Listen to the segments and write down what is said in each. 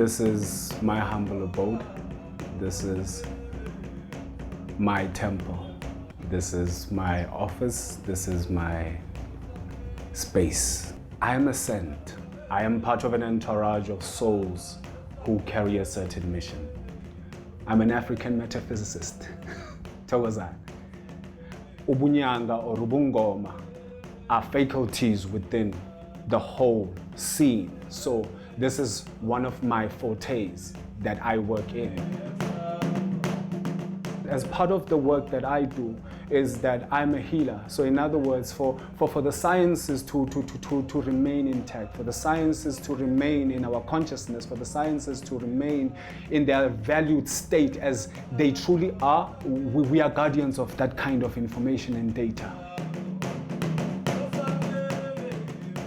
This is my humble abode. This is my temple. This is my office. This is my space. I am a saint. I am part of an entourage of souls who carry a certain mission. I'm an African metaphysicist. Thokozani. Ubunyanga or ubungoma are faculties within the whole scene. So this is one of my fortes that I work in. As part of the work that I do is that I'm a healer. So in other words, for the sciences to remain intact, for the sciences to remain in our consciousness, for the sciences to remain in their valued state as they truly are, we are guardians of that kind of information and data.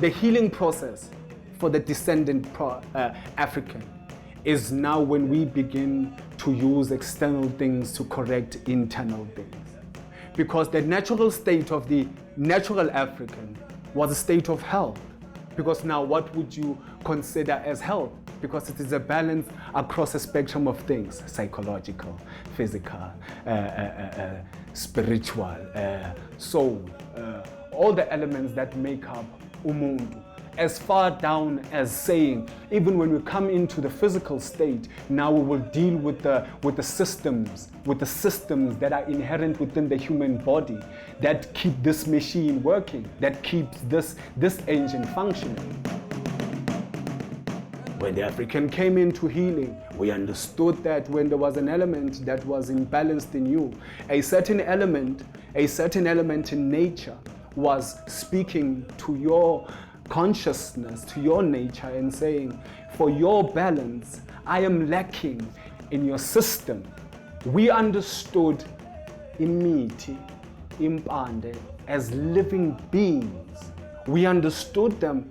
The healing process for the descendant African is now when we begin to use external things to correct internal things. Because the natural state of the natural African was a state of health. Because now what would you consider as health? Because it is a balance across a spectrum of things: psychological, physical, spiritual, soul, all the elements that make up umuntu. As far down as saying, even when we come into the physical state, now we will deal with the systems that are inherent within the human body that keep this machine working, that keeps this engine functioning. When the African came into healing, we understood that when there was an element that was imbalanced in you, a certain element in nature was speaking to your consciousness, to your nature, and saying, for your balance, I am lacking in your system. We understood imithi, impande, as living beings. We understood them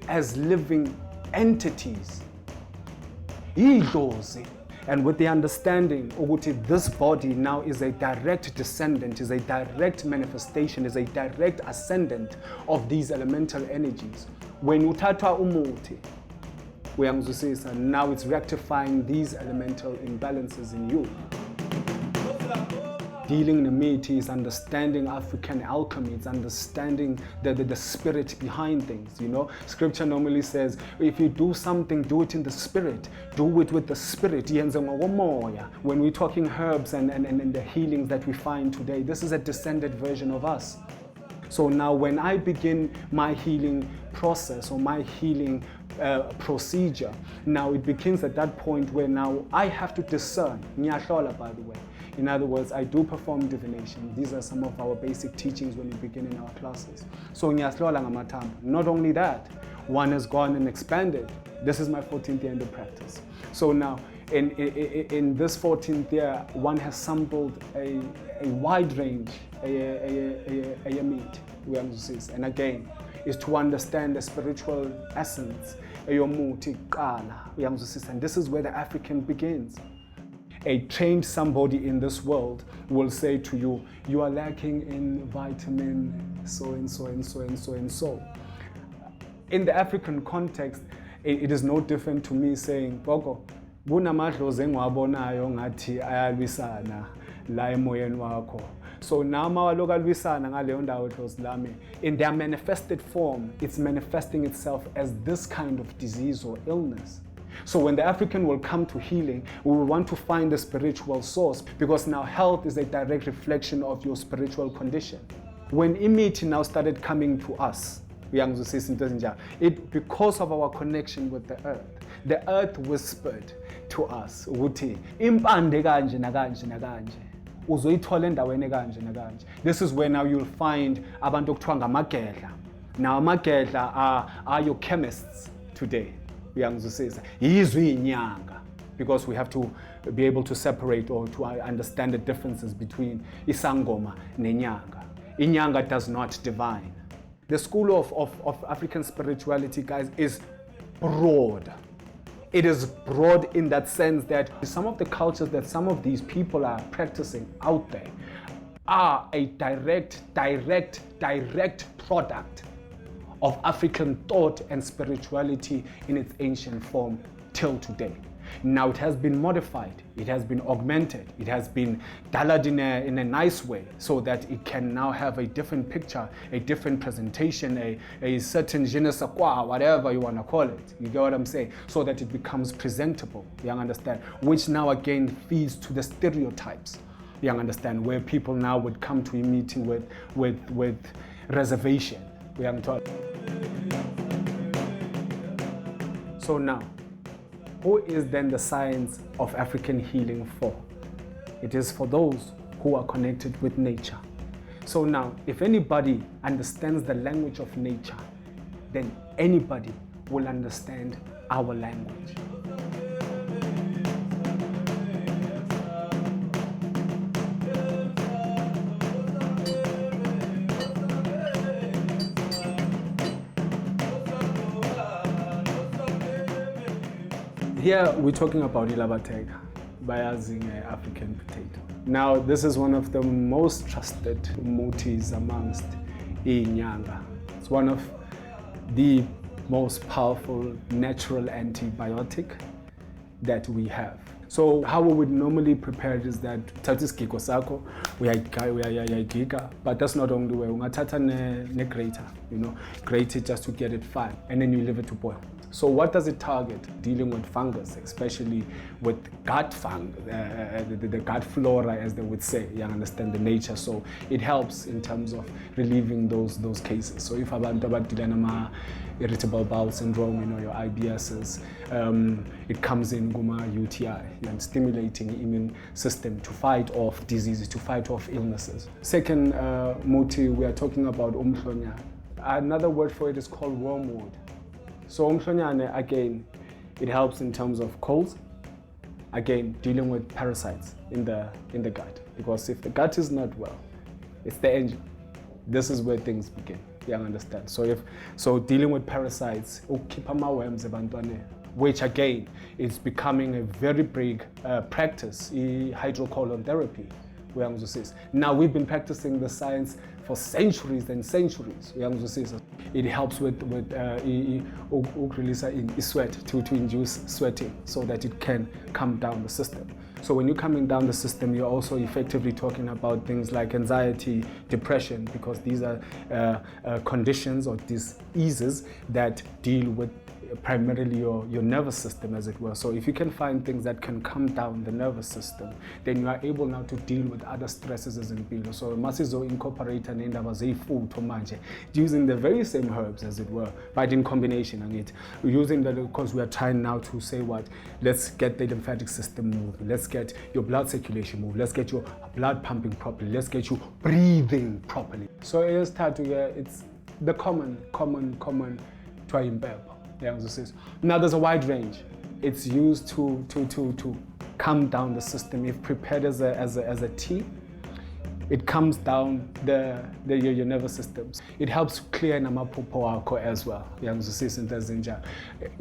as living entities. Idlozi. And with the understanding, this body now is a direct descendant, is a direct manifestation, is a direct ascendant of these elemental energies. When uthatha umuthi, uyangizwisisa, now it's rectifying these elemental imbalances in you. Dealing nemithi is understanding African alchemy, it's understanding the spirit behind things, you know. Scripture normally says, if you do something, do it in the spirit. Do it with the spirit. When we're talking herbs and the healings that we find today, this is a descended version of us. So now when I begin my healing process or my healing procedure, now it begins at that point where now I have to discern. Nyahlola, by the way. In other words, I do perform divination. These are some of our basic teachings when we begin in our classes. So ngiyahlola ngamathambo. Not only that, one has gone and expanded. This is my 14th year in the practice. So now, in this 14th year, one has sampled a wide range, and again, is to understand the spiritual essence, and this is where the African begins. A trained somebody in this world will say to you, you are lacking in vitamin so and so and so and so and so. In the African context, it is no different to me saying, Gogo, kunamadlozi engiwabonayo ngathi ayalwisana la emoyeni wakho. So now mawaloku alwisana ngaleyo ndawo dlozi lami, in their manifested form, it's manifesting itself as this kind of disease or illness. So when the African will come to healing, we will want to find the spiritual source, because now health is a direct reflection of your spiritual condition. When imithi now started coming to us, because of our connection with the earth whispered to us, impande kanje nakanje nakanje, uzoyithola endaweni kanje nakanje. This is where now you'll find abantu okuthiwa ngamagedla. Now amagedla are your chemists today. Because we have to be able to separate or to understand the differences between isangoma nenyanga. Inyanga does not divine. The school of African spirituality, guys, is broad. It is broad in that sense that some of the cultures that some of these people are practicing out there are a direct product of African thought and spirituality in its ancient form till today. Now it has been modified, it has been augmented, it has been colored in a nice way so that it can now have a different picture, a different presentation, a certain je ne sais quoi, whatever you want to call it. You get what I'm saying? So that it becomes presentable, you understand? Which now again feeds to the stereotypes, you understand? Where people now would come to a meeting with reservation, we haven't taught. So now, who is then the science of African healing for? It is for those who are connected with nature. So now, if anybody understands the language of nature, then anybody will understand our language. Here we're talking about ilabateka, biasing African potato. Now this is one of the most trusted mutis amongst inyanga. It's one of the most powerful natural antibiotic that we have. So how we would normally prepare it is that thatha isigiko sakho uyayigika, but that's not only way. Ungathatha ne grater, grate it just to get it fine, and then you leave it to boil. So what does it target? Dealing with fungus, especially with gut the gut flora, as they would say. You understand the nature. So it helps in terms of relieving those cases. So if abantu abadila irritable bowel syndrome, your IBSs, it comes in guma UTI and stimulating the immune system to fight off diseases, to fight off illnesses. Second muti, we are talking about umhlonya. Another word for it is called wormwood. So umhlonyane, again, it helps in terms of colds, again, dealing with parasites in the gut. Because if the gut is not well, it's the engine. This is where things begin. You understand? So dealing with parasites, which again is becoming a very big practice, hydrocolon therapy. Now we've been practicing the science for centuries and centuries. It helps with sweat, to induce sweating so that it can calm down the system. So when you're coming down the system, you're also effectively talking about things like anxiety, depression, because these are conditions or diseases that deal with primarily your nervous system, as it were. So if you can find things that can calm down the nervous system, then you are able now to deal with other stresses as in pillow. So masizo incorporate nendaba zeyifuthi manje using the very same herbs, as it were, but in combination. And we're using that because we are trying now to say what, let's get the lymphatic system moving, let's get your blood circulation moving, let's get your blood pumping properly, let's get you breathing properly. So it's the common twayimpepho. Now there's a wide range. It's used to calm down the system. If prepared as a tea, it calms down your nervous system. It helps clear namaphupho as well.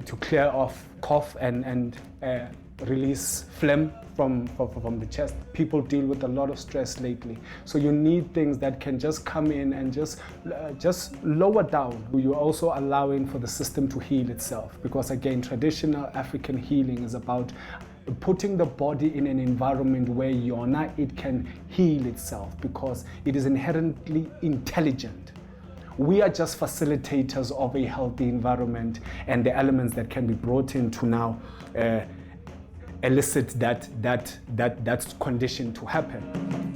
To clear off cough and release phlegm from the chest. People deal with a lot of stress lately. So you need things that can just come in and just lower down. You're also allowing for the system to heal itself. Because again, traditional African healing is about putting the body in an environment where it can heal itself, because it is inherently intelligent. We are just facilitators of a healthy environment and the elements that can be brought in to now elicit that condition to happen.